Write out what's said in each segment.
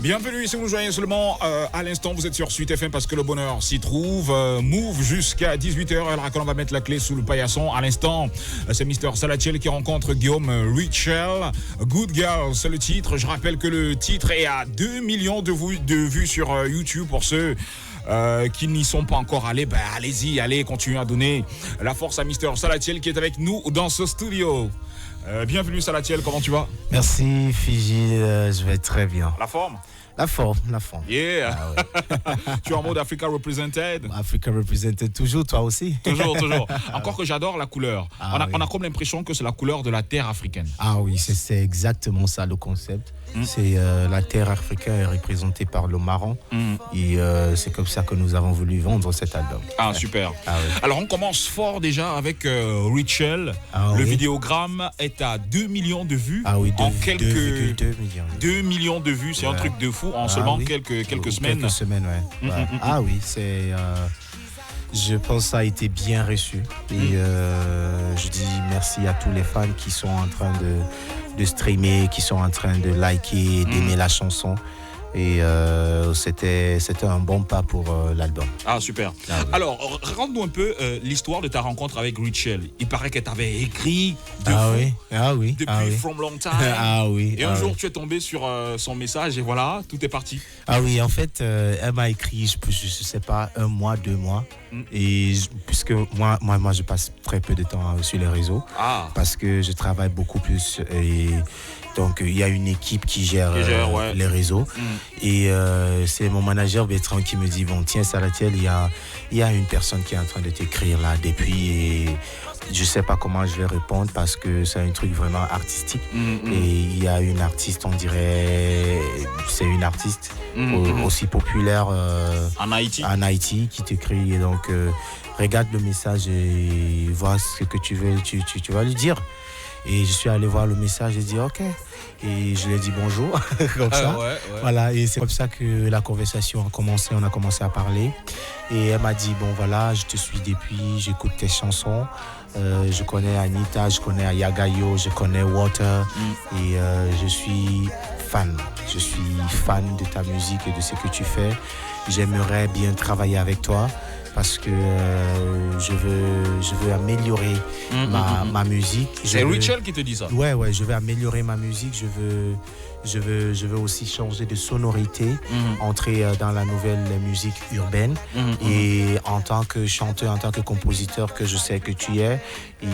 Bienvenue si vous nous joignez seulement à l'instant, vous êtes sur Suite FM parce que le bonheur s'y trouve. Move jusqu'à 18h, alors qu'on va mettre la clé sous le paillasson. À l'instant, c'est Mr. Salatiel qui rencontre Guillaume Richel. Good Girl, c'est le titre. Je rappelle que le titre est à 2 millions de vues sur YouTube pour ceux qui n'y sont pas encore allés. Ben, allez-y, allez, continuez à donner la force à Mr. Salatiel qui est avec nous dans ce studio. Bienvenue Salatiel, comment tu vas? Merci Fiji, je vais très bien. La forme? La forme. Yeah. Ah ouais. Tu es en mode Africa Represented? Africa Represented, toujours, toi aussi. Toujours. Encore que j'adore la couleur. On a comme l'impression que c'est la couleur de la terre africaine. Ah oui, c'est exactement ça le concept. C'est la terre africaine est représentée par le marron. Et c'est comme ça que nous avons voulu vendre cet album. Ah, super. Ah, oui. Alors, on commence fort déjà avec Richel. Le vidéogramme est à 2 millions de vues. Ah oui, en quelques 2 millions. 2 millions de vues, c'est un truc de fou en seulement quelques semaines. Quelques semaines, ouais. Ah oui, c'est... je pense que ça a été bien reçu. Et je dis merci à tous les fans qui sont en train de streamer, qui sont en train de liker, d'aimer la chanson. Et c'était un bon pas pour l'album. Ah, super. Ah, oui. Alors, raconte-nous un peu l'histoire de ta rencontre avec Richel. Il paraît qu'elle t'avait écrit depuis From Long Time. Et un jour, tu es tombé sur son message et voilà, tout est parti. Ah oui, en fait, elle m'a écrit, je sais pas, 1 mois, 2 mois. Et puisque moi, je passe très peu de temps sur les réseaux. Parce que je travaille beaucoup plus. Et donc, il y a une équipe qui gère les réseaux. Et c'est mon manager Bertrand qui me dit, bon, tiens, Salatiel, il y a une personne qui est en train de t'écrire là depuis. Et je sais pas comment je vais répondre parce que c'est un truc vraiment artistique. Et il y a une artiste, on dirait, c'est une artiste aussi populaire en Haïti qui t'écrit. Et donc, regarde le message et vois ce que tu veux, tu vas lui dire. Et je suis allé voir le message et dit OK. Et je lui ai dit bonjour, comme ça. Voilà, et c'est comme ça que la conversation a commencé. On a commencé à parler. Et elle m'a dit, bon voilà, je te suis depuis, j'écoute tes chansons. Je connais Anita, je connais Ayagayo, je connais Water. Et je suis fan. Je suis fan de ta musique et de ce que tu fais. J'aimerais bien travailler avec toi. Parce que je veux améliorer ma musique. C'est Richel qui te dit ça? Ouais, je veux améliorer ma musique. Je veux aussi changer de sonorité, entrer dans la nouvelle musique urbaine. Et en tant que chanteur, en tant que compositeur que je sais que tu es, et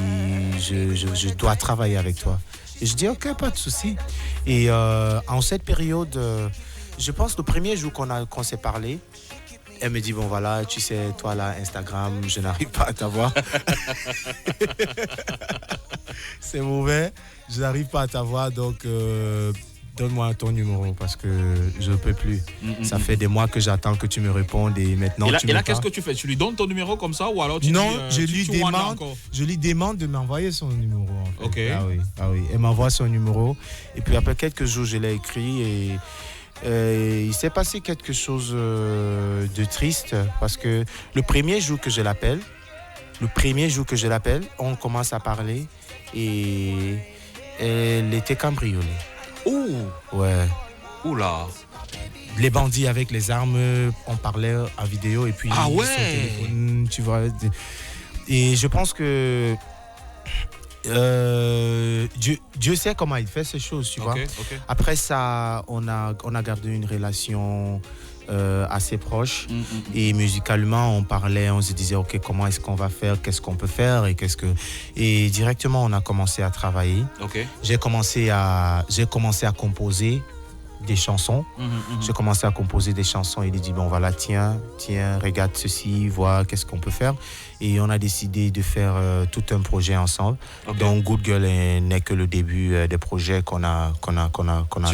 je dois travailler avec toi. Et je dis OK, pas de souci. Et en cette période, je pense le premier jour qu'on s'est parlé, elle me dit, bon voilà, tu sais, toi là, Instagram, je n'arrive pas à t'avoir. C'est mauvais, je n'arrive pas à t'avoir, donc donne-moi ton numéro parce que je ne peux plus. Ça fait des mois que j'attends que tu me répondes et maintenant et là qu'est-ce que tu fais? Tu lui donnes ton numéro comme ça ou alors tu non, dis, je lui demande de m'envoyer son numéro. En fait. OK. Ah oui, elle m'envoie son numéro et puis après quelques jours, je l'ai écrit et il s'est passé quelque chose de triste parce que le premier jour que je l'appelle, on commence à parler et elle était cambriolée. Ouh! Ouais. Oula! Les bandits avec les armes, on parlait en vidéo et puis son téléphone, tu vois. Et je pense que Dieu sait comment il fait ces choses, tu vois. Après ça, on a gardé une relation assez proche et musicalement on parlait, on se disait OK, comment est-ce qu'on va faire, qu'est-ce qu'on peut faire et directement on a commencé à travailler. J'ai commencé à composer des chansons. J'ai commencé à composer des chansons et il dit bon voilà, tiens, regarde ceci, vois qu'est-ce qu'on peut faire. Et on a décidé de faire tout un projet ensemble. Donc Good Girl n'est que le début des projets qu'on a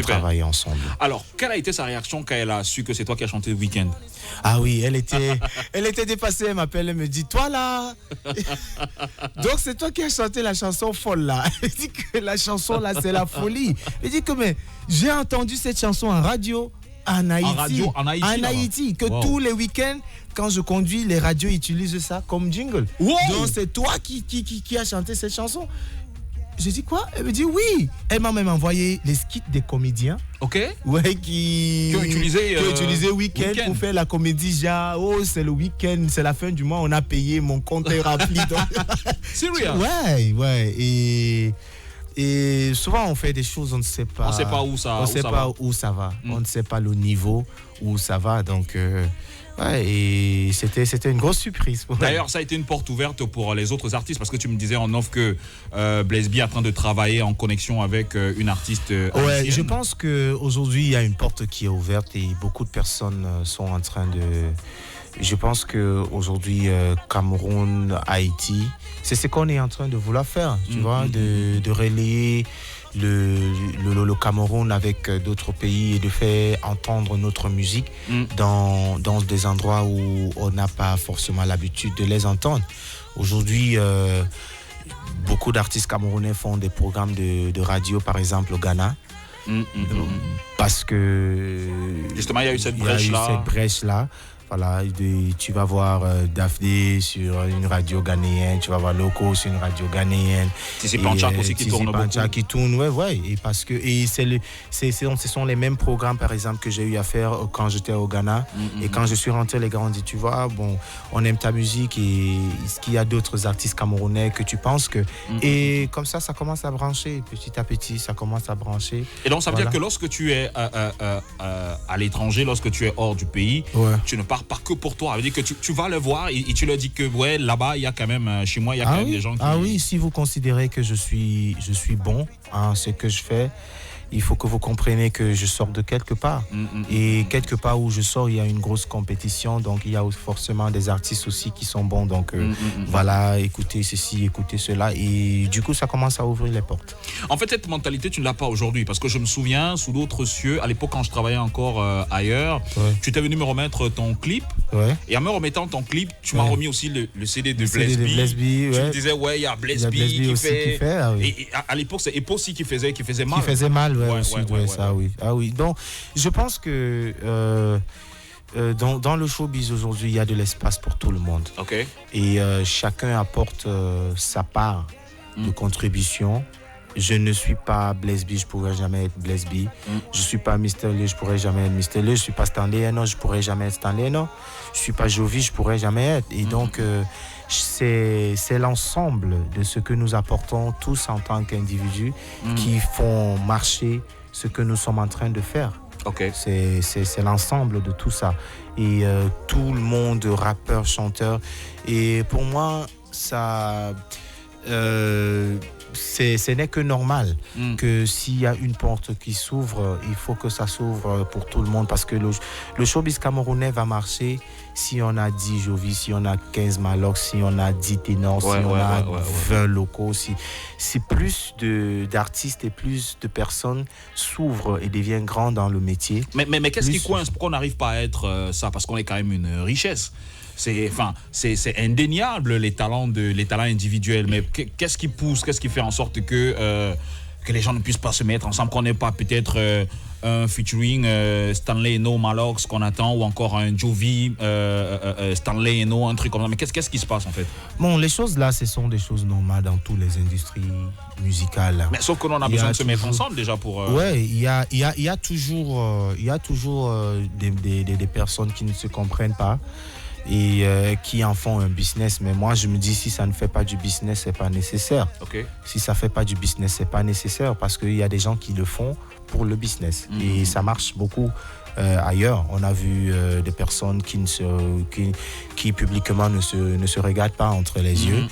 travaillé ensemble. Alors, quelle a été sa réaction quand elle a su que c'est toi qui as chanté Weekend? Ah oui, elle était dépassée, elle m'appelle, elle me dit toi là. Donc c'est toi qui as chanté la chanson folle là. Elle dit que la chanson là c'est la folie. Elle dit que mais j'ai entendu cette chanson en radio en Haïti, que tous les week-ends quand je conduis, les radios utilisent ça comme jingle. Donc c'est toi qui a chanté cette chanson. Je dis quoi? Elle me dit oui. Elle m'a même envoyé les skits des comédiens. Ok. Ouais, qui ont utilisé week-end pour faire la comédie. Genre, oh, c'est le week-end, c'est la fin du mois, on a payé, mon compte est rempli. Sérieux? Ouais. Et souvent, on fait des choses, on ne sait pas. On ne sait pas où ça, on sait pas où ça va. On ne sait pas le niveau où ça va. Donc, ouais, et c'était une grosse surprise. D'ailleurs, ça a été une porte ouverte pour les autres artistes parce que tu me disais en off que Blaise B est en train de travailler en connexion avec une artiste. Ouais, je pense qu'aujourd'hui, il y a une porte qui est ouverte et beaucoup de personnes sont en train de. Je pense qu'aujourd'hui, Cameroun, Haïti, c'est ce qu'on est en train de vouloir faire, tu vois, de relayer le Cameroun avec d'autres pays et de faire entendre notre musique dans des endroits où on n'a pas forcément l'habitude de les entendre. Aujourd'hui, beaucoup d'artistes camerounais font des programmes de radio, par exemple au Ghana. Parce que justement, il y a eu cette brèche-là. Voilà, tu vas voir Daphné sur une radio ghanéenne, tu vas voir Loco sur une radio ghanéenne. Tissé Panchak aussi qui tourne beaucoup. Qui tourne, ouais. Et parce que ce sont les mêmes programmes, par exemple, que j'ai eu à faire quand j'étais au Ghana. Et quand je suis rentré, les gars ont dit, tu vois, bon, on aime ta musique et est-ce qu'il y a d'autres artistes camerounais que tu penses que... Et comme ça commence à brancher, petit à petit, ça commence à brancher. Et donc, ça veut dire que lorsque tu es à l'étranger, lorsque tu es hors du pays, tu ne pars pas que pour toi. Ça veut dire que tu vas le voir et tu leur dis que ouais, là-bas, il y a quand même, chez moi, il y a quand même des gens qui... Ah oui, si vous considérez que je suis bon à ce que je fais, il faut que vous compreniez que je sors de quelque part. Et quelque part où je sors, il y a une grosse compétition. Donc, il y a forcément des artistes aussi qui sont bons. Donc, voilà, écoutez ceci, écoutez cela. Et du coup, ça commence à ouvrir les portes. En fait, cette mentalité, tu ne l'as pas aujourd'hui. Parce que je me souviens, sous d'autres cieux, à l'époque, quand je travaillais encore ailleurs, tu t'es venu me remettre ton clip. Et en me remettant ton clip, tu m'as remis aussi le CD de Blaise B. Tu me disais, ouais, il y a Blaise B qui fait... Et à l'époque, c'est Epo aussi qui faisait mal. Qui faisait mal, Ah oui. Donc, je pense que dans le showbiz aujourd'hui, il y a de l'espace pour tout le monde. Okay. Et chacun apporte sa part de contribution. Je ne suis pas Blaise B, je pourrais jamais être Blaise B. Je suis pas Mr. Lee, je pourrais jamais être Mr. Lee. Je suis pas Stanley Eno, je pourrais jamais être Stanley Eno. Je suis pas Jovi, je pourrais jamais être. Et donc, c'est l'ensemble de ce que nous apportons tous en tant qu'individus qui font marcher ce que nous sommes en train de faire. Okay. C'est l'ensemble de tout ça. Et tout le monde, rappeur, chanteur. Et pour moi, ça... ce n'est que normal que s'il y a une porte qui s'ouvre, il faut que ça s'ouvre pour tout le monde parce que le showbiz camerounais va marcher si on a 10 Jovi, si on a 15 Malox, si on a 10 ténors, si on a 20 locaux. Si plus d'artistes et plus de personnes s'ouvrent et deviennent grands dans le métier. Mais qu'est-ce qui coince? Pourquoi on n'arrive pas à être ça? Parce qu'on est quand même une richesse. C'est indéniable les talents individuels, mais qu'est-ce qui pousse, qu'est-ce qui fait en sorte que les gens ne puissent pas se mettre ensemble, qu'on n'ait pas peut-être un featuring Stanley Eno, Malox qu'on attend, ou encore un Jovi, Stanley Eno, un truc comme ça. Mais qu'est-ce qui se passe en fait? Bon, les choses là, ce sont des choses normales dans toutes les industries musicales. Mais sauf que l'on a besoin de se mettre ensemble déjà pour... Ouais, il y a toujours des personnes qui ne se comprennent pas et qui en font un business. Mais moi, je me dis, si ça ne fait pas du business, c'est pas nécessaire. Okay. Si ça fait pas du business, c'est pas nécessaire parce qu'il y a des gens qui le font pour le business. Et ça marche beaucoup ailleurs. On a vu des personnes qui publiquement ne se regardent pas entre les yeux.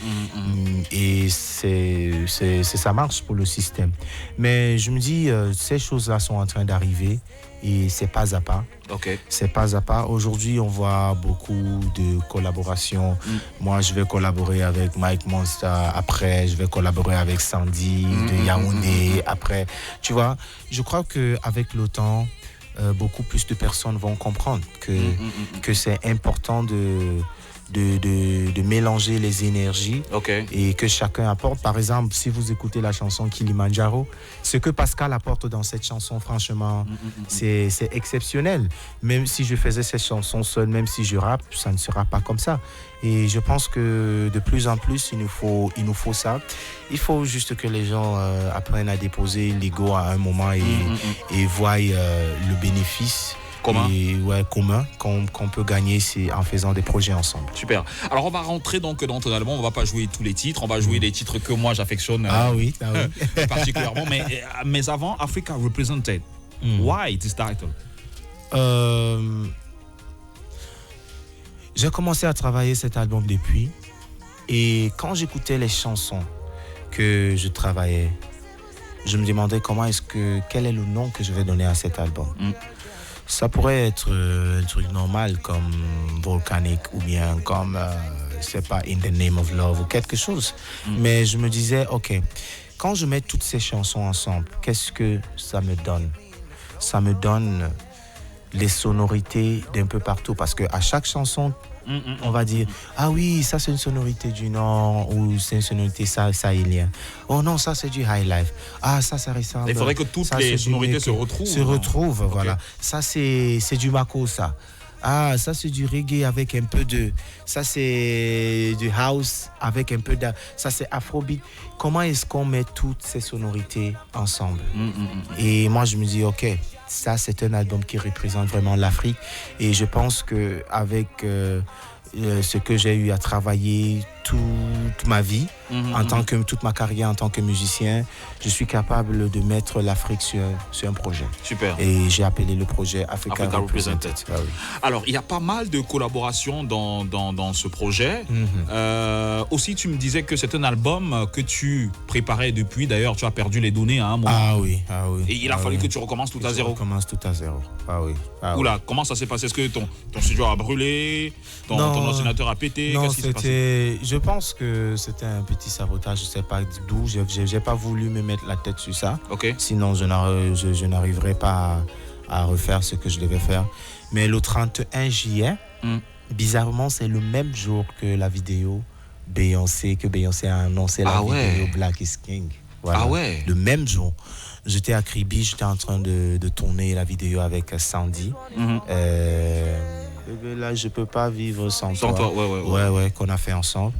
Et ça marche pour le système. Mais je me dis, ces choses-là sont en train d'arriver. Et c'est pas à pas. Okay. C'est pas à pas. Aujourd'hui, on voit beaucoup de collaborations. Moi, je vais collaborer avec Mike Monster. Après, je vais collaborer avec Sandy de Yaoundé. Après, tu vois, je crois qu'avec le temps, beaucoup plus de personnes vont comprendre que c'est important de mélanger les énergies Okay. et que chacun apporte. Par exemple, si vous écoutez la chanson Kilimanjaro, ce que Pascal apporte dans cette chanson, franchement, c'est exceptionnel. Même si je faisais cette chanson seule, même si je rappe, ça ne sera pas comme ça. Et je pense que de plus en plus, il nous faut ça. Il faut juste que les gens apprennent à déposer l'ego à un moment et voient le bénéfice commun qu'on peut gagner en faisant des projets ensemble. Super. Alors on va rentrer donc dans ton album, on va pas jouer tous les titres, on va jouer les titres que moi j'affectionne particulièrement. Mais avant, Africa Represented. Why this title? J'ai commencé à travailler cet album depuis, et quand j'écoutais les chansons que je travaillais, je me demandais quel est le nom que je vais donner à cet album. Ça pourrait être un truc normal comme Volcanic ou bien comme, c'est pas In the Name of Love ou quelque chose. Mais je me disais, ok, quand je mets toutes ces chansons ensemble, qu'est-ce que ça me donne? Ça me donne les sonorités d'un peu partout, parce qu'à chaque chanson, on va dire, ah oui, ça c'est une sonorité du Nord, ou c'est une sonorité sahélienne. Oh non, ça c'est du High Life. Ah, ça ressemble. Il faudrait que toutes les sonorités se retrouvent. Voilà. Ça c'est du Makossa. Ah, ça c'est du reggae avec un peu de... Ça c'est du house avec un peu de... Ça c'est afrobeat. Comment est-ce qu'on met toutes ces sonorités ensemble? Et moi je me dis, ok, ça c'est un album qui représente vraiment l'Afrique. Et je pense qu'avec ce que j'ai eu à travailler toute ma vie, toute ma carrière en tant que musicien, je suis capable de mettre l'Afrique sur un projet. Super. Et j'ai appelé le projet Africa Represented. Ah oui. Alors, il y a pas mal de collaborations dans ce projet. Aussi, tu me disais que c'est un album que tu préparais depuis. D'ailleurs, tu as perdu les données à un moment. Ah oui. Et il a fallu que tu recommences tout à zéro. Je recommence tout à zéro. Ah oui. Oula, comment ça s'est passé? Est-ce que ton studio a brûlé? Ton ordinateur a pété? Non, qu'est-ce qui s'est passé? Je pense que c'était un petit sabotage, je ne sais pas d'où. Je n'ai pas voulu me mettre la tête sur ça. Sinon, je n'arriverais pas à refaire ce que je devais faire. Mais le 31 juillet, bizarrement, c'est le même jour que la vidéo que Beyoncé a annoncé la vidéo Black is King. Voilà. Ah ouais. Le même jour. J'étais à Kribi, j'étais en train de tourner la vidéo avec Sandy. Là, je peux pas vivre sans toi. Ouais, qu'on a fait ensemble.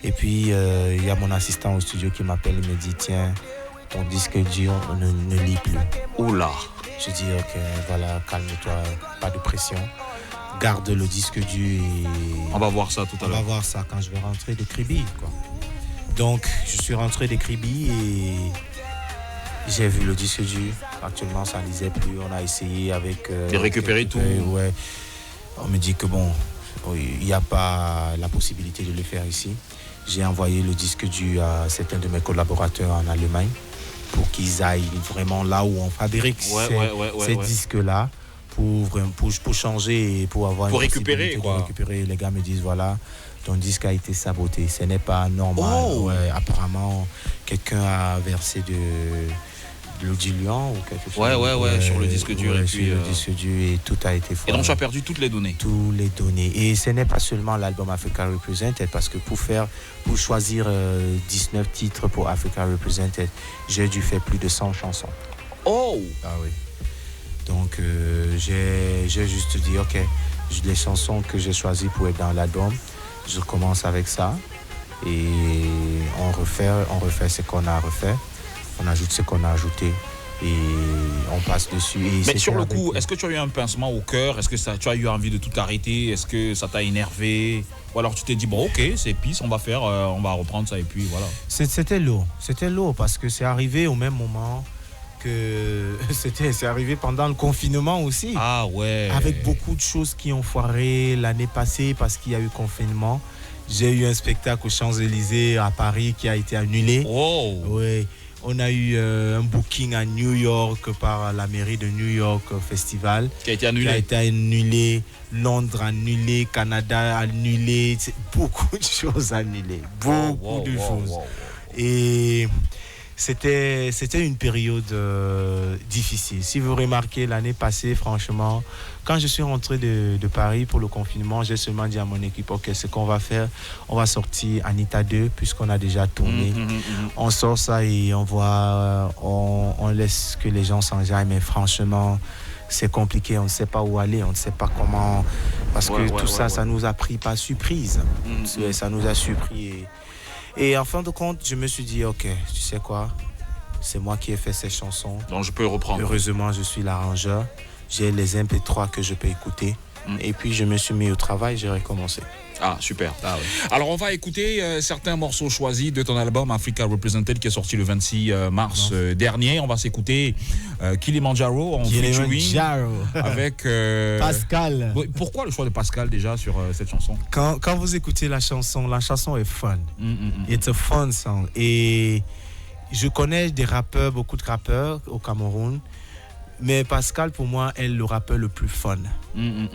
Et puis, il y a mon assistant au studio qui m'appelle, il me dit, tiens, ton disque dur ne lit plus. Oula. Je dis, ok, voilà, calme-toi, pas de pression. Garde le disque dur et... On va voir ça tout à l'heure. On va voir ça quand je vais rentrer de Kribi, quoi. Donc, je suis rentré de Kribi et j'ai vu le disque dur. Actuellement, ça ne lisait plus. On a essayé avec... de récupérer tout. Ouais. On me dit que bon, il n'y a pas la possibilité de le faire ici. J'ai envoyé le disque dur à certains de mes collaborateurs en Allemagne pour qu'ils aillent vraiment là où on fabrique ces disques-là pour changer et pour avoir pour récupérer quoi. De récupérer. Les gars me disent voilà, ton disque a été saboté, ce n'est pas normal. Apparemment, quelqu'un a versé de l'eau diluant ou quelque chose. Sur le disque dur. Et puis, le disque dur et tout a été foiré. Et donc tu as perdu toutes les données. Toutes les données. Et ce n'est pas seulement l'album Africa Represented, parce que pour choisir 19 titres pour Africa Represented, j'ai dû faire plus de 100 chansons. Oh. Ah oui. Donc j'ai juste dit ok, les chansons que j'ai choisies pour être dans l'album, je commence avec ça et on refait ce qu'on a à refaire. On ajoute ce qu'on a ajouté et on passe dessus. Mais sur le coup, est-ce que tu as eu un pincement au cœur? Est-ce que tu as eu envie de tout arrêter? Est-ce que ça t'a énervé? Ou alors tu t'es dit, bon ok, c'est pisse, on va reprendre ça et puis voilà. C'était lourd parce que c'est arrivé au même moment que c'est arrivé pendant le confinement aussi. Ah ouais. Avec beaucoup de choses qui ont foiré l'année passée parce qu'il y a eu confinement. J'ai eu un spectacle aux Champs-Élysées à Paris qui a été annulé. Oh. Oui. On a eu un booking à New York par la mairie de New York Festival. Qui a été annulé. Londres annulé. Canada annulé. Beaucoup de choses annulées. Beaucoup de choses. Et C'était une période difficile. Si vous remarquez, l'année passée, franchement, quand je suis rentré de Paris pour le confinement, j'ai seulement dit à mon équipe, ok, ce qu'on va faire, on va sortir Anita 2, puisqu'on a déjà tourné. On sort ça et on laisse que les gens s'enjaillent, mais franchement, c'est compliqué, on ne sait pas où aller, on ne sait pas comment, parce que tout ça, ça nous a pris par surprise. Ça nous a surpris. Et en fin de compte, je me suis dit, ok, tu sais quoi, c'est moi qui ai fait ces chansons. Donc je peux reprendre. Heureusement, je suis l'arrangeur. J'ai les MP3 que je peux écouter. Et puis, je me suis mis au travail, j'ai recommencé. Ah, super. Alors, on va écouter certains morceaux choisis de ton album Africa Represented qui est sorti le 26 mars dernier. On va s'écouter Kilimanjaro en featuring avec Pascal. Pourquoi le choix de Pascal déjà sur cette chanson? Quand vous écoutez la chanson est fun. It's a fun song. Et je connais beaucoup de rappeurs au Cameroun. Mais Pascal, pour moi, est le rappeur le plus fun,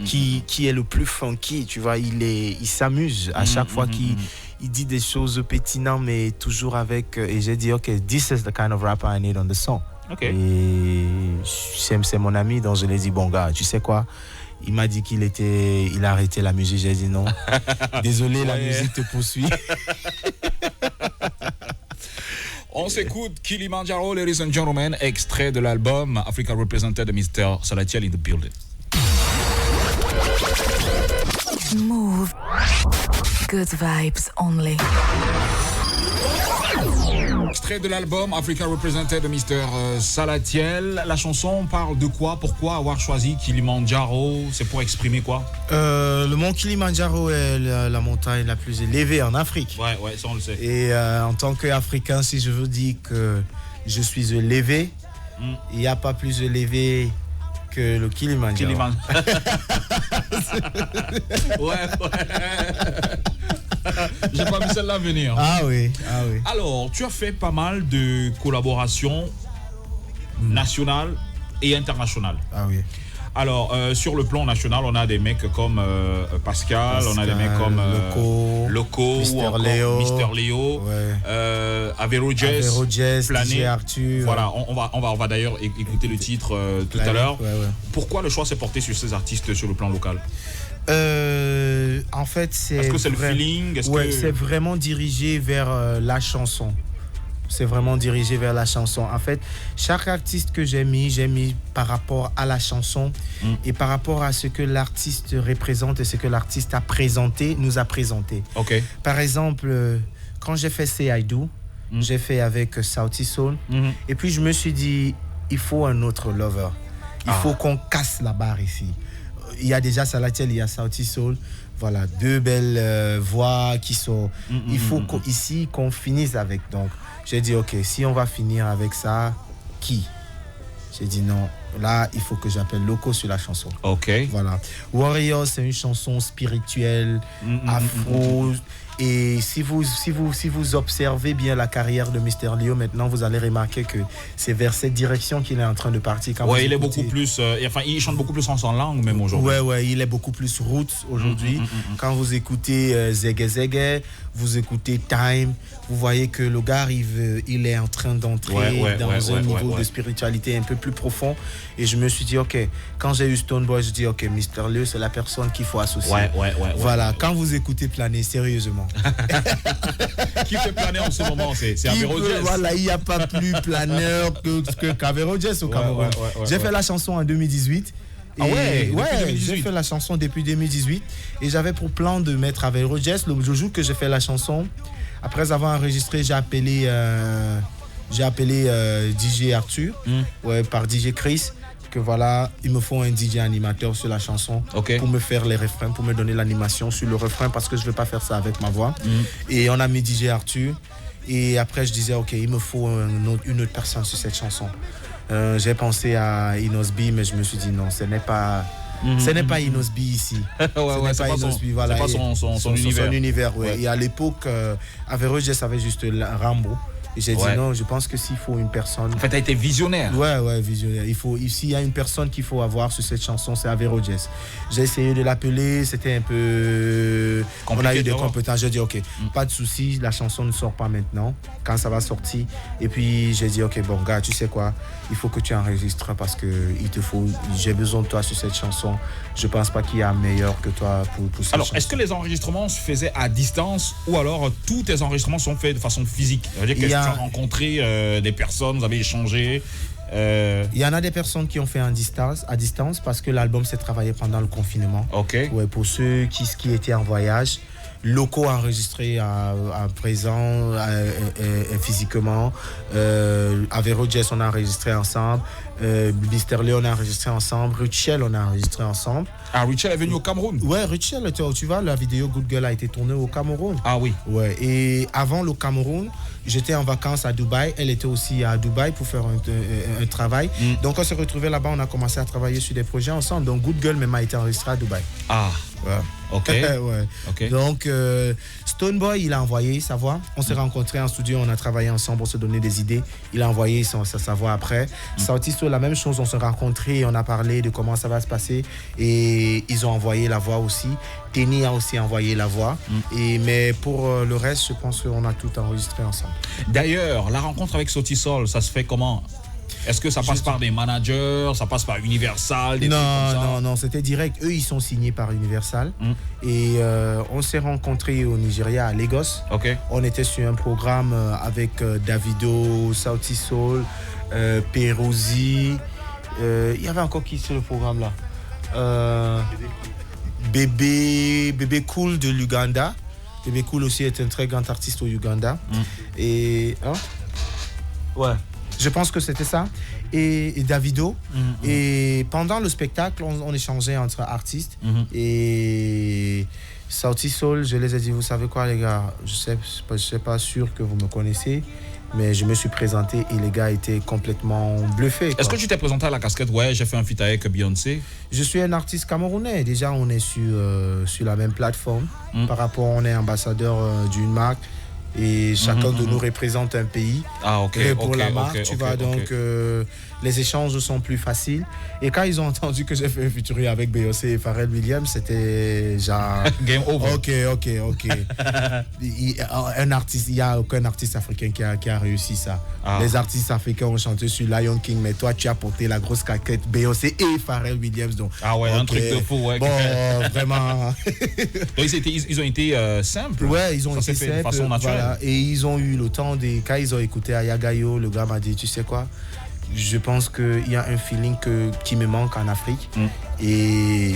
qui est le plus funky, tu vois, il s'amuse à chaque fois qu'il dit des choses pertinentes, mais toujours avec... Et j'ai dit, ok, this is the kind of rapper I need on the song. Okay. Et c'est mon ami, donc je lui ai dit, bon gars, tu sais quoi, il m'a dit qu'il a arrêté la musique, j'ai dit non. Désolé, la musique te poursuit. On s'écoute Kilimanjaro, ladies and gentlemen, extrait de l'album Africa Represented de Mr. Salatiel in the building. Move. Good vibes only. Extrait de l'album Africa Represented de Mr. Salatiel. La chanson parle de quoi? Pourquoi avoir choisi Kilimanjaro? C'est pour exprimer quoi? Le mont Kilimanjaro est la montagne la plus élevée en Afrique. Ouais, ça on le sait. Et en tant qu'Africain, si je veux dire que je suis élevé, il n'y a pas plus élevé que le Kilimanjaro. Ouais. J'ai pas vu celle-là venir. Ah oui. Alors, tu as fait pas mal de collaborations nationales et internationales. Ah oui. Alors, sur le plan national, on a des mecs comme Pascal, on a des mecs comme Loco, Mister Léo, Avero Jazz, DJ Arthur. Voilà, on va d'ailleurs écouter le titre tout à l'heure. Ouais. Pourquoi le choix s'est porté sur ces artistes sur le plan local? En fait, est-ce que c'est le feeling? C'est vraiment dirigé vers la chanson. C'est vraiment dirigé vers la chanson. En fait, chaque artiste que j'ai mis par rapport à la chanson et par rapport à ce que l'artiste représente et ce que l'artiste nous a présenté. Okay. Par exemple, quand j'ai fait Say I Do, j'ai fait avec Sauti Soul. Et puis, je me suis dit, il faut un autre lover. Il faut qu'on casse la barre ici. Il y a déjà Salatiel, il y a Sauti Soul. Voilà, deux belles voix qui sont... Il faut ici qu'on finisse avec. Donc, j'ai dit, ok, si on va finir avec ça, qui? J'ai dit non, là, il faut que j'appelle Loco sur la chanson. Ok. Voilà. Warrior, c'est une chanson spirituelle, afro. Et si vous observez bien la carrière de Mister Léo, maintenant, vous allez remarquer que c'est vers cette direction qu'il est en train de partir. Ouais, il est beaucoup plus... il chante beaucoup plus en son langue, même aujourd'hui. Ouais, il est beaucoup plus roots aujourd'hui. Quand vous écoutez Zege Zege, vous écoutez Time, vous voyez que le gars, il est en train d'entrer dans un niveau de spiritualité un peu plus profond. Et je me suis dit, ok, quand j'ai eu Stonebwoy, je dis, ok, Mister Léo, c'est la personne qu'il faut associer. Voilà, quand vous écoutez Planer, sérieusement. Qui fait planer en ce moment? C'est Avero Jazz. Voilà, il n'y a pas plus planeur qu'Avero Jazz au Cameroun. J'ai fait la chanson en 2018. J'ai fait la chanson depuis 2018 et j'avais pour plan de mettre Avero Jazz. Le jour que j'ai fait la chanson, après avoir enregistré, j'ai appelé DJ Arthur par DJ Chris. Que voilà, il me faut un DJ animateur sur la chanson pour me faire les refrains, pour me donner l'animation sur le refrain parce que je ne veux pas faire ça avec ma voix. Et on a mis DJ Arthur. Et après, je disais, ok, il me faut une autre personne sur cette chanson. J'ai pensé à Inosby, mais je me suis dit non, ce n'est pas Ce n'est pas Inosby ici. C'est pas Inosby, voilà. C'est pas son univers. Ouais. Et à l'époque, Averroes avait juste Rambo. Et j'ai dit non, je pense que s'il faut une personne... En fait, tu as été visionnaire. Ouais, visionnaire. S'il y a une personne qu'il faut avoir sur cette chanson, c'est Averroes. J'ai essayé de l'appeler, c'était un peu... Compliqué, on a eu des compétences. J'ai dit, ok, pas de souci, la chanson ne sort pas maintenant, quand ça va sortir. Et puis, j'ai dit, ok, bon, gars, tu sais quoi, il faut que tu enregistres parce que j'ai besoin de toi sur cette chanson. Je pense pas qu'il y a meilleur que toi pour cette chanson. Est-ce que les enregistrements se faisaient à distance ou alors tous tes enregistrements sont faits de façon physique? Tu as rencontré des personnes, vous avez échangé? Il y en a des personnes qui ont fait à distance parce que l'album s'est travaillé pendant le confinement. Ok. Ouais, pour ceux qui étaient en voyage, locaux enregistrés à présent physiquement. Averroes, on a enregistré ensemble. Mr. Lee, on a enregistré ensemble. Richel, on a enregistré ensemble. Ah, Richel est venu au Cameroun? Ouais, Richel, tu vois, la vidéo Good Girl a été tournée au Cameroun. Ah oui. Ouais, et avant le Cameroun, j'étais en vacances à Dubaï. Elle était aussi à Dubaï pour faire un travail. Donc, on s'est retrouvés là-bas. On a commencé à travailler sur des projets ensemble. Donc, Good Girl même a été enregistré à Dubaï. Ah. Ouais. Ok. Ouais. Okay. Donc, Stoneboy, il a envoyé sa voix. On s'est rencontrés en studio. On a travaillé ensemble. On s'est donné des idées. Il a envoyé sa voix après. Sauti Soul, la même chose. On s'est rencontrés. On a parlé de comment ça va se passer. Et ils ont envoyé la voix aussi. Tenny a aussi envoyé la voix. Mais pour le reste, je pense qu'on a tout enregistré ensemble. D'ailleurs, la rencontre avec Sauti Soul, ça se fait comment? Est-ce que ça passe par des managers, ça passe par Universal, des trucs comme ça? Non, c'était direct. Eux, ils sont signés par Universal. Et on s'est rencontrés au Nigeria, à Lagos. Okay. On était sur un programme avec Davido, Sauti Soul, Perosi. Il y avait encore qui sur le programme là? Bébé Cool de l'Uganda. Bébé Cool aussi est un très grand artiste au Uganda. Et... ouais. Je pense que c'était ça. Et Davido. Et pendant le spectacle, on échangeait entre artistes. Et Sauti Soul, je les ai dit, vous savez quoi les gars, je sais pas sûr que vous me connaissez, mais je me suis présenté et les gars étaient complètement bluffés. Est-ce que tu t'es présenté à la casquette? Ouais, j'ai fait un feat avec Beyoncé. Je suis un artiste camerounais. Déjà, on est sur la même plateforme. Par rapport, on est ambassadeur d'une marque. Et chacun de nous représente un pays. Ah, ok. Et pour la marque, tu vois, donc les échanges sont plus faciles. Et quand ils ont entendu que j'ai fait un featuring avec Beyoncé et Pharrell Williams, c'était genre... Game over. Ok. Il n'y a aucun artiste africain qui a réussi ça. Les artistes africains ont chanté sur Lion King, mais toi, tu as porté la grosse casquette Beyoncé et Pharrell Williams. Donc, un truc de fou. Ouais. Bon, vraiment... Donc, ils ont été simples. Ouais, ils ont été simples. De façon naturelle. Voilà. Et ils ont eu le temps quand ils ont écouté Ayagayo, le gars m'a dit, tu sais quoi, je pense qu'il y a un feeling qui me manque en Afrique. Et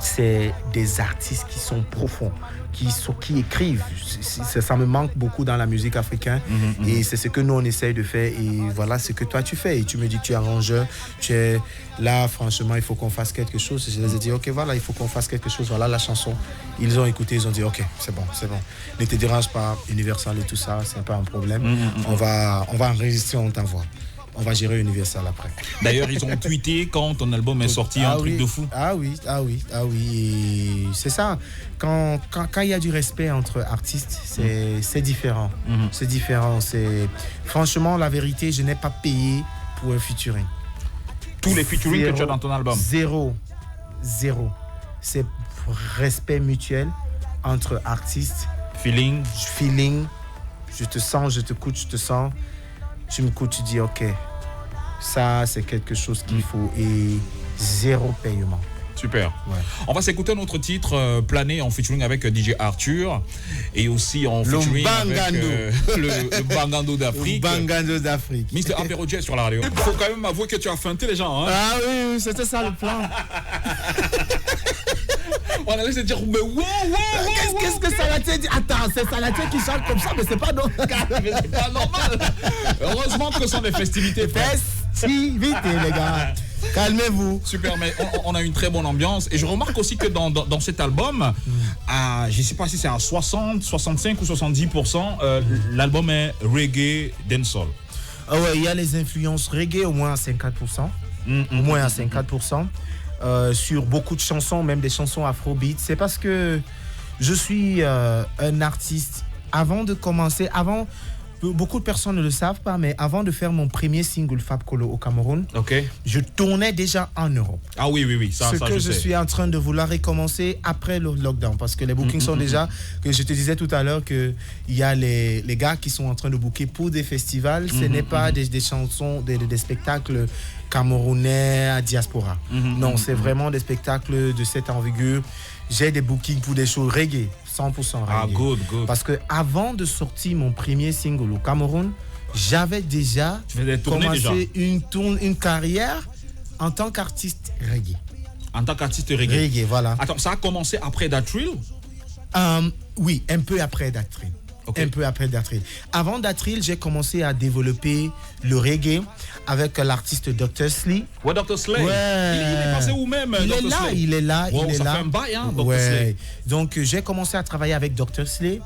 c'est des artistes qui sont profonds, qui écrivent. Ça me manque beaucoup dans la musique africaine. Et c'est ce que nous, on essaye de faire. Et voilà ce que toi, tu fais. Et tu me dis que tu es arrangeur. Tu es là, franchement, il faut qu'on fasse quelque chose. Et je les ai dit, ok, voilà, il faut qu'on fasse quelque chose. Voilà la chanson. Ils ont écouté, ils ont dit, ok, c'est bon. Ne te dérange pas, Universal et tout ça, c'est pas un problème. On va enregistrer, on t'envoie. On va gérer Universal après. D'ailleurs, ils ont tweeté quand ton album est sorti, un truc de fou. Ah oui. Et c'est ça. Quand il y a du respect entre artistes, c'est différent. C'est différent. Franchement, la vérité, je n'ai pas payé pour un featuring. Tous les featuring que tu as dans ton album? Zéro. C'est respect mutuel entre artistes. Feeling. Je te sens, je t'écoute, je te sens. Tu m'écoutes, tu dis, ok, ça, c'est quelque chose qu'il faut. Et zéro paiement. Super. Ouais. On va s'écouter notre titre, Planer, en featuring avec DJ Arthur. Et aussi en featuring avec le Bangando d'Afrique. Le Bangando d'Afrique. Mr. Averroes sur la radio. Il faut quand même avouer que tu as feinté les gens. Hein? Ah oui, c'était ça le plan. On allait se dire, mais wow. Qu'est-ce que Salatiel dit? Attends, c'est Salatiel qui chante comme ça, mais c'est pas normal. Mais c'est pas normal. Heureusement que ce sont des festivités. Festivité, les gars. Calmez-vous. Super, mais on a une très bonne ambiance. Et je remarque aussi que dans cet album, je ne sais pas si c'est à 60, 65 ou 70%, l'album est reggae, dancehall. Ah ouais, il y a les influences reggae au moins à 50%. Au moins à 50%. sur beaucoup de chansons, même des chansons afrobeat. C'est parce que je suis un artiste. Avant de commencer, beaucoup de personnes ne le savent pas, mais avant de faire mon premier single Fab Kolo au Cameroun, je tournais déjà en Europe. Ah oui, ça je suis en train de vouloir recommencer après le lockdown, parce que les bookings sont déjà, que je te disais tout à l'heure, qu'il y a les gars qui sont en train de booker pour des festivals. Ce n'est pas des chansons, des spectacles camerounais à diaspora. Non, c'est vraiment des spectacles de cette envergure. J'ai des bookings pour des shows reggae, 100% reggae. Ah, good. Parce que avant de sortir mon premier single au Cameroun, j'avais déjà commencé une carrière en tant qu'artiste reggae. En tant qu'artiste reggae. Reggae, voilà. Attends, ça a commencé après Datrill? Oui, un peu après Datrill. Un peu après Datrill. Avant Datrill, j'ai commencé à développer le reggae avec l'artiste Dr. Slay. Ouais, Dr. Slay. Ouais. Il est passé où même? Il est là. Ça fait un bail, hein, Dr. Slay. Donc, j'ai commencé à travailler avec Dr. Slay.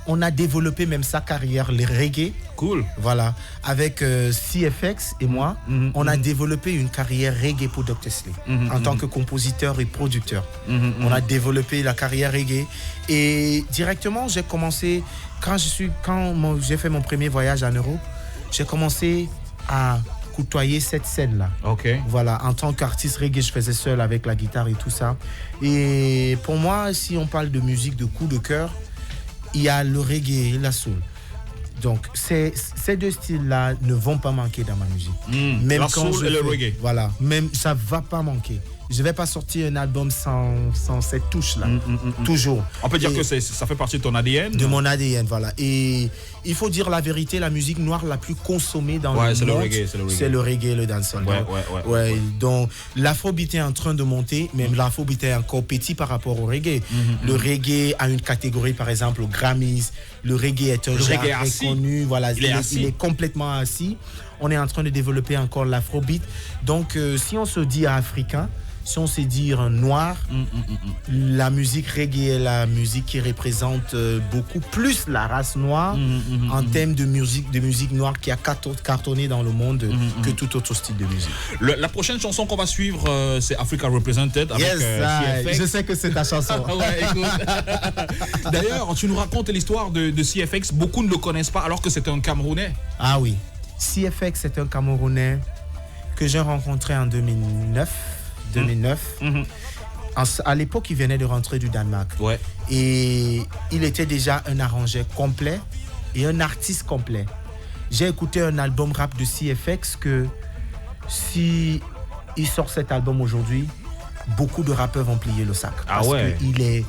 On a développé même sa carrière, le reggae. Cool. Voilà. Avec CFX et moi, on a développé une carrière reggae pour Dr. Slay en tant que compositeur et producteur. On a développé la carrière reggae. Et directement, j'ai commencé, quand j'ai fait mon premier voyage en Europe, j'ai commencé à côtoyer cette scène-là. Voilà, en tant qu'artiste reggae, je faisais seul avec la guitare et tout ça. Et pour moi, si on parle de musique de coup de cœur, il y a le reggae et la soul. Donc, ces deux styles-là ne vont pas manquer dans ma musique. Même la soul et le reggae. Voilà, même ça ne va pas manquer. Je ne vais pas sortir un album sans cette touche-là. Toujours. On peut dire que ça fait partie de ton ADN? De mon ADN, voilà. Et il faut dire la vérité, la musique noire la plus consommée dans le monde, c'est le reggae, le dancehall. Ouais. Donc, l'afrobeat est en train de monter, même l'afrobeat est encore petit par rapport au reggae. Le reggae a une catégorie, par exemple, aux Grammys. Le reggae est un genre reconnu. Voilà, il est complètement assis. On est en train de développer encore l'afrobeat. Donc, si on se dit africain, si on sait dire noir, la musique reggae est la musique qui représente beaucoup plus la race noire en termes de musique noire qui a cartonné dans le monde que tout autre style de musique. La prochaine chanson qu'on va suivre, c'est Africa Represented avec CFX. Je sais que c'est ta chanson. D'ailleurs, tu nous racontes l'histoire de CFX. Beaucoup ne le connaissent pas alors que c'est un Camerounais. Ah oui, CFX c'est un Camerounais que j'ai rencontré en 2009. À l'époque, il venait de rentrer du Danemark. Et il était déjà un arrangeur complet et un artiste complet. J'ai écouté un album rap de CFX que si il sort cet album aujourd'hui, beaucoup de rappeurs vont plier le sac. Parce qu'il est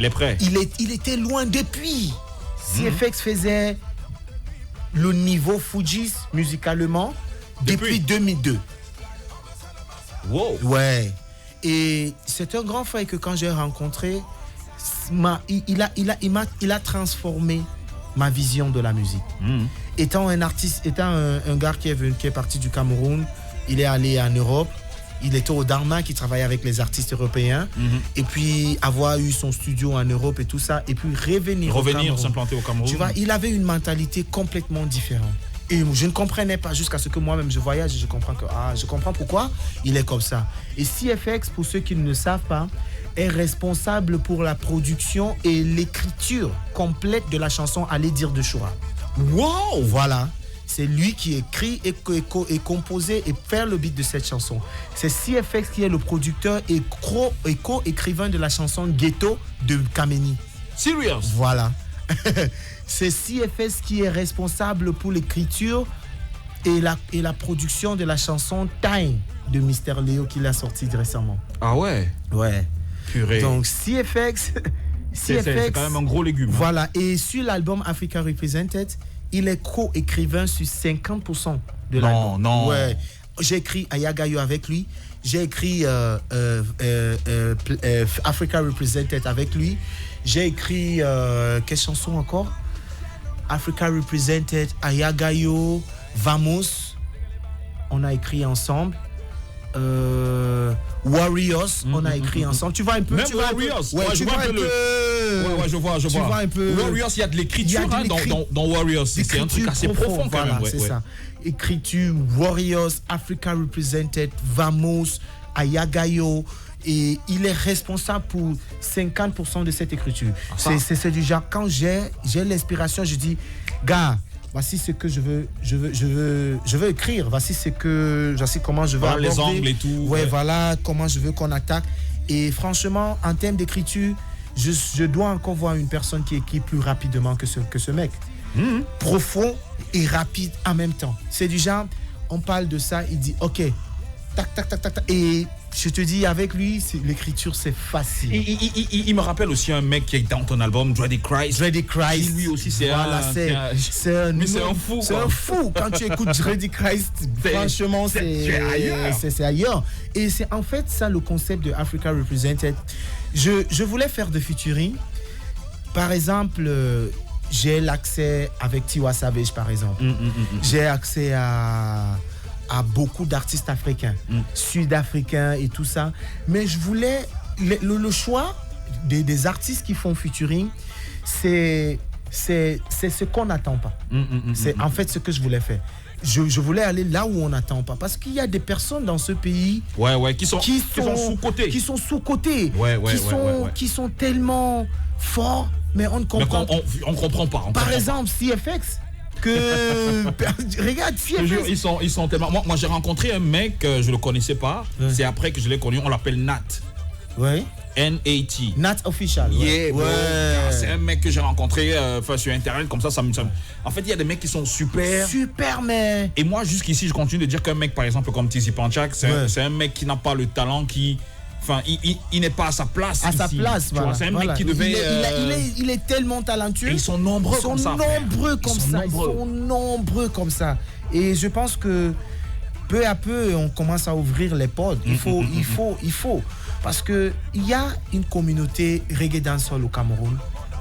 prêt. Il était loin depuis. CFX faisait le niveau Fujis musicalement depuis 2002. Wow. Ouais. Et c'est un grand frère que quand j'ai rencontré, il a transformé ma vision de la musique. Étant un artiste, étant un gars qui est parti du Cameroun, il est allé en Europe. Il était au Danemark, il travaillait avec les artistes européens. Et puis avoir eu son studio en Europe et tout ça. Et puis revenir s'implanter au Cameroun. Tu vois, il avait une mentalité complètement différente. Et je ne comprenais pas jusqu'à ce que moi-même je voyage et je comprends pourquoi il est comme ça. Et CFX, pour ceux qui ne le savent pas, est responsable pour la production et l'écriture complète de la chanson Allez dire de Choura. Wow! Voilà. C'est lui qui écrit et composé et fait le beat de cette chanson. C'est CFX qui est le producteur et co-écrivain de la chanson Ghetto de Kameni. Serious? Voilà. C'est CFS qui est responsable pour l'écriture et la production de la chanson Time de Mister Léo qu'il a sorti récemment. Ah ouais? Ouais. Purée. Donc CFX c'est quand même un gros légume. Voilà. Et sur l'album Africa Represented, il est co-écrivain sur 50% de l'album. Non. Ouais. J'ai écrit Ayagayo avec lui. J'ai écrit Africa Represented avec lui. J'ai écrit quelle chanson encore? Africa Represented, Ayagayo, Vamos. On a écrit ensemble. Warriors, on a écrit ensemble. Tu vois un peu. Même Warriors. Je vois. Tu vois un peu. Warriors, il y a de l'écriture dans Warriors. C'est un truc assez profond quand même. C'est ça. Écriture, Warriors, Africa Represented, Vamos, Ayagayo. Et il est responsable pour 50% de cette écriture. C'est du genre, quand j'ai l'inspiration, je dis, gars, voici ce que je veux écrire. Voici comment je veux aborder. Les angles et tout. Ouais, voilà comment je veux qu'on attaque. Et franchement, en termes d'écriture, je dois encore voir une personne qui écrit plus rapidement que ce mec. Profond et rapide en même temps. C'est du genre, on parle de ça, il dit, ok, tac, tac, tac, tac, tac. Et je te dis, avec lui, l'écriture, c'est facile. Il me rappelle aussi un mec qui est dans ton album, Dreddy Christ. Dreddy Christ. Lui aussi, c'est un fou. C'est un fou. Quand tu écoutes Dreddy Christ, franchement, c'est ailleurs. Et c'est en fait ça le concept de Africa Represented. Je voulais faire de featuring. Par exemple, j'ai l'accès avec Tiwa Savage, par exemple. J'ai accès à beaucoup d'artistes africains, sud-africains et tout ça. Mais je voulais... Le choix des artistes qui font featuring, c'est ce qu'on n'attend pas. C'est en fait ce que je voulais faire. Je voulais aller là où on n'attend pas. Parce qu'il y a des personnes dans ce pays qui sont sous-cotés. Qui sont sous-cotés. Qui sont tellement forts, mais on ne comprend pas. On comprend pas. Par exemple, CFX. Regarde, ils sont tellement. Moi j'ai rencontré un mec, je le connaissais pas. C'est après que je l'ai connu. On l'appelle Nat. Ouais. N-A-T. Nat Official. Yeah, c'est un mec que j'ai rencontré sur internet comme ça. En fait, il y a des mecs qui sont super, mais. Et moi jusqu'ici, je continue de dire qu'un mec, par exemple, comme Tizi Panchak, c'est un mec qui n'a pas le talent Enfin, il n'est pas à sa place. À sa place, voilà. C'est un mec qui devait. Il est tellement talentueux. Et ils sont nombreux comme ça. Ils sont nombreux comme ça. Et je pense que peu à peu, on commence à ouvrir les portes. Il faut. Parce qu'il y a une communauté reggae dancehall au Cameroun.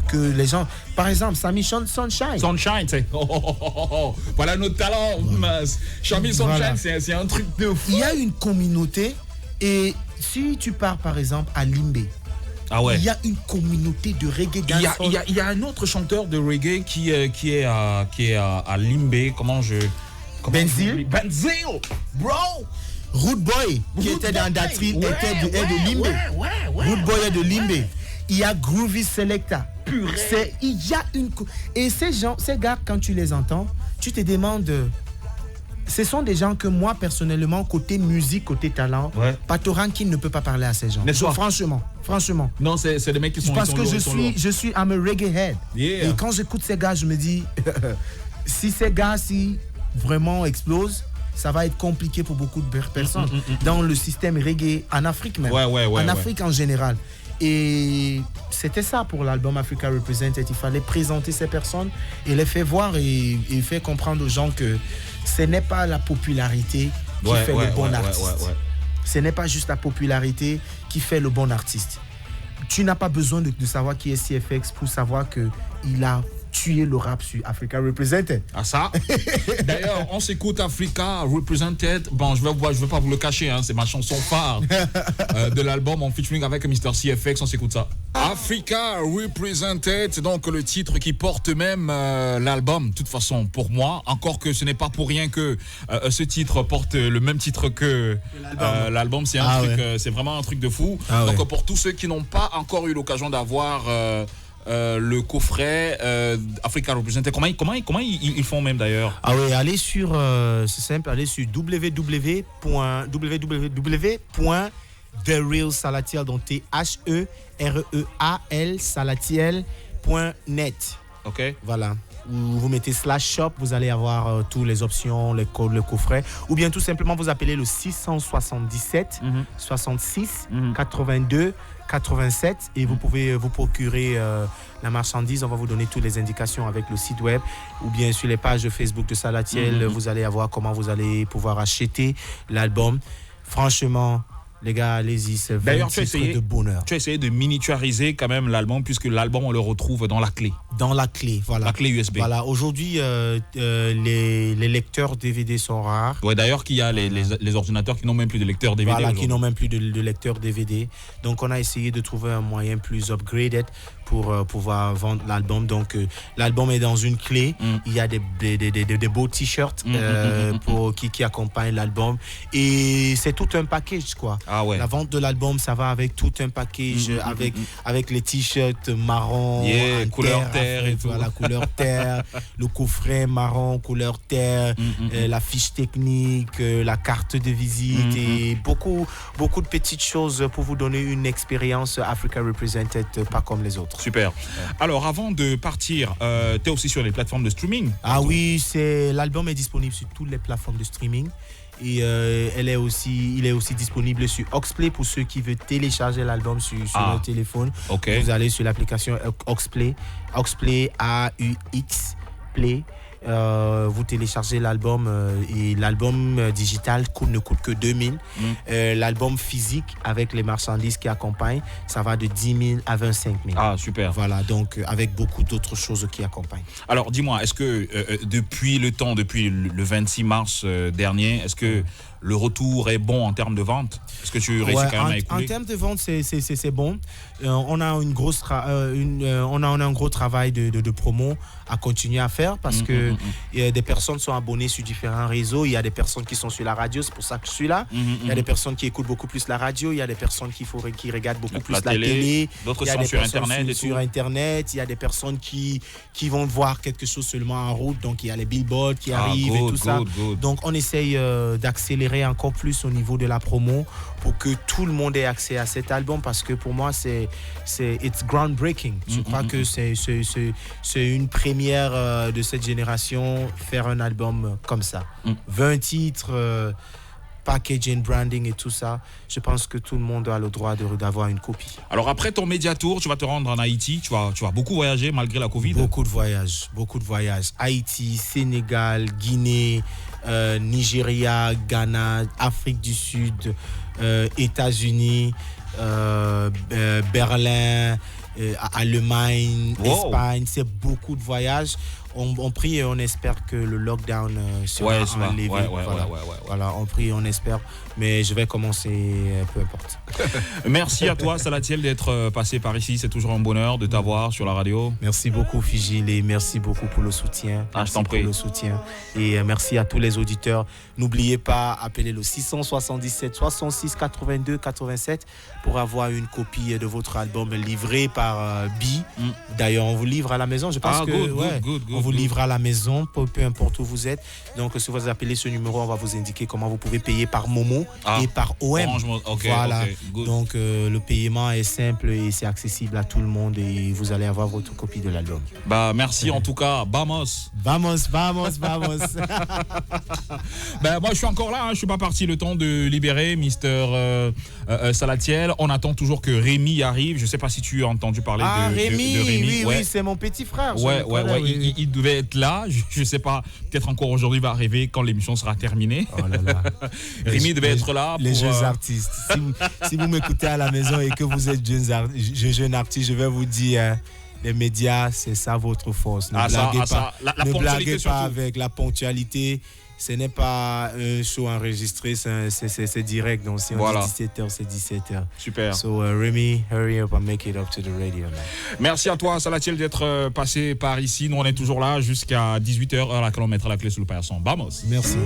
Que les gens, par exemple, Sami Sunshine. C'est voilà notre talent. Sami Sunshine, c'est un truc de fou. Il y a une communauté. Et si tu pars par exemple à Limbe, il y a une communauté de reggae dancehall. Il y a un autre chanteur de reggae qui est à Limbe. Benzil, bro. Rude Boy, qui était dans Datri, est de Limbe. Rude Boy est de Limbe. Il y a Groovy Selecta. Et ces gars, quand tu les entends, tu te demandes. Ce sont des gens que moi, personnellement, côté musique, côté talent, Patoranking ne peut pas parler à ces gens. Franchement. Non, c'est des mecs qui sont... Parce que je suis I'm a reggae head. Yeah. Et quand j'écoute ces gars, je me dis, si ces gars vraiment explosent, ça va être compliqué pour beaucoup de personnes dans le système reggae, en Afrique même. En Afrique en général. Et c'était ça pour l'album Africa Represented. Il fallait présenter ces personnes et les faire voir et faire comprendre aux gens que ce n'est pas la popularité qui fait le bon artiste. Ce n'est pas juste la popularité qui fait le bon artiste. Tu n'as pas besoin de savoir qui est CFX pour savoir qu'il a tué le rap sur Africa Represented. Ah ça. D'ailleurs, on s'écoute Africa Represented. Bon, je vais pas vous le cacher, c'est ma chanson phare de l'album en featuring avec Mr. CFX. On s'écoute ça. Africa Represented, c'est donc le titre qui porte même l'album. De toute façon, pour moi, encore que ce n'est pas pour rien que ce titre porte le même titre que l'album. C'est un truc, c'est vraiment un truc de fou. Donc pour tous ceux qui n'ont pas encore eu l'occasion d'avoir le coffret Africa Represented, comment ils font même d'ailleurs? Allez sur, c'est simple, allez sur www.therealsalatiel, donc THEREAL salatiel.net. Ok. Voilà. Vous mettez /shop, vous allez avoir toutes les options, les codes, le coffret. Ou bien tout simplement vous appelez le 677 66 82 87 et vous pouvez vous procurer la marchandise. On va vous donner toutes les indications avec le site web ou bien sur les pages Facebook de Salatiel. Vous allez avoir comment vous allez pouvoir acheter l'album. Franchement, les gars, allez-y, c'est 20 titres de bonheur. Tu as essayé de miniaturiser quand même l'album, puisque l'album, on le retrouve dans la clé. Dans la clé, voilà. La clé USB. Voilà, aujourd'hui, les lecteurs DVD sont rares. Ouais, d'ailleurs, qu'il y a les ordinateurs qui n'ont même plus de lecteur DVD. Voilà, qui n'ont même plus de lecteur DVD. Donc, on a essayé de trouver un moyen plus upgraded pour pouvoir vendre l'album. Donc l'album est dans une clé. Il y a des beaux t-shirts qui accompagnent l'album. Et c'est tout un package, quoi. Ah ouais. La vente de l'album, ça va avec tout un package, avec les t-shirts marron, couleur terre et tout. La couleur terre, le coffret marron, couleur terre, la fiche technique, la carte de visite et beaucoup de petites choses pour vous donner une expérience Africa Represented pas comme les autres. Super. Alors, avant de partir, tu es aussi sur les plateformes de streaming? Ah oui, l'album est disponible sur toutes les plateformes de streaming. Et il est aussi disponible sur Oxplay pour ceux qui veulent télécharger l'album sur leur téléphone. Okay. Vous allez sur l'application Oxplay AUX Play. Vous téléchargez l'album et l'album digital ne coûte que 2000. L'album physique avec les marchandises qui accompagnent, ça va de 10 000 à 25 000. Ah, super. Voilà, donc avec beaucoup d'autres choses qui accompagnent. Alors, dis-moi, est-ce que depuis le 26 mars dernier, est-ce que le retour est bon en termes de vente? Est-ce que tu réussis quand même à écouler? En termes de vente, c'est bon. On a un gros travail de promo à continuer à faire parce que des personnes sont abonnées sur différents réseaux. Il y a des personnes qui sont sur la radio, c'est pour ça que je suis là. Il y a des personnes qui écoutent beaucoup plus la radio. Il y a des personnes qui regardent beaucoup plus la télé. D'autres sont sur Internet. Sur Internet, il y a des personnes qui vont voir quelque chose seulement en route. Donc, il y a les billboards qui arrivent et tout ça. Donc, on essaye d'accélérer encore plus au niveau de la promo pour que tout le monde ait accès à cet album parce que pour moi it's groundbreaking. Je crois que c'est une première de cette génération faire un album comme ça. 20 titres, packaging, branding et tout ça. Je pense que tout le monde a le droit d'avoir une copie. Alors après ton média tour, tu vas te rendre en Haïti. Tu vas beaucoup voyager malgré la Covid. Beaucoup de voyages. Haïti, Sénégal, Guinée, Nigeria, Ghana, Afrique du Sud, États-Unis, Berlin, Allemagne, Espagne. C'est beaucoup de voyages. On prie et on espère que le lockdown sera enlevé. Voilà, on prie et on espère. Mais je vais commencer, peu importe. Merci à toi, Salatiel, d'être passé par ici. C'est toujours un bonheur de t'avoir sur la radio. Merci beaucoup, Figil, et merci beaucoup pour le soutien. Je t'en prie. Et merci à tous les auditeurs. N'oubliez pas, appelez le 677 66 82 87 pour avoir une copie de votre album livré par Bi. D'ailleurs, on vous livre à la maison. Je pense on vous livre à la maison, peu importe où vous êtes. Donc, si vous appelez ce numéro, on va vous indiquer comment vous pouvez payer par Momo et par OM. Voilà. Donc, le paiement est simple et c'est accessible à tout le monde et vous allez avoir votre copie de l'album. Merci en tout cas. Vamos. Moi, je suis encore là. Je suis pas parti. Le temps de libérer Mr. Salatiel. On attend toujours que Rémi arrive. Je sais pas si tu as entendu parler de Rémi. Oui, c'est mon petit frère. Il devait être là. Je sais pas. Peut-être encore aujourd'hui va arriver quand l'émission sera terminée. Oh là là. Rémi devait être là. Les jeunes artistes. Si vous m'écoutez à la maison et que vous êtes jeune artiste, je vais vous dire. Les médias, c'est ça votre force. Ne blaguez pas avec la ponctualité. Ce n'est pas un show enregistré, c'est direct. Donc si on dit 17h, c'est 17h. Super. So Rémi, hurry up and make it up to the radio. Man. Merci à toi, Salatiel, d'être passé par ici. Nous, on est toujours là jusqu'à 18h, à laquelle on mettra la clé sous le paillasson. Vamos. Merci.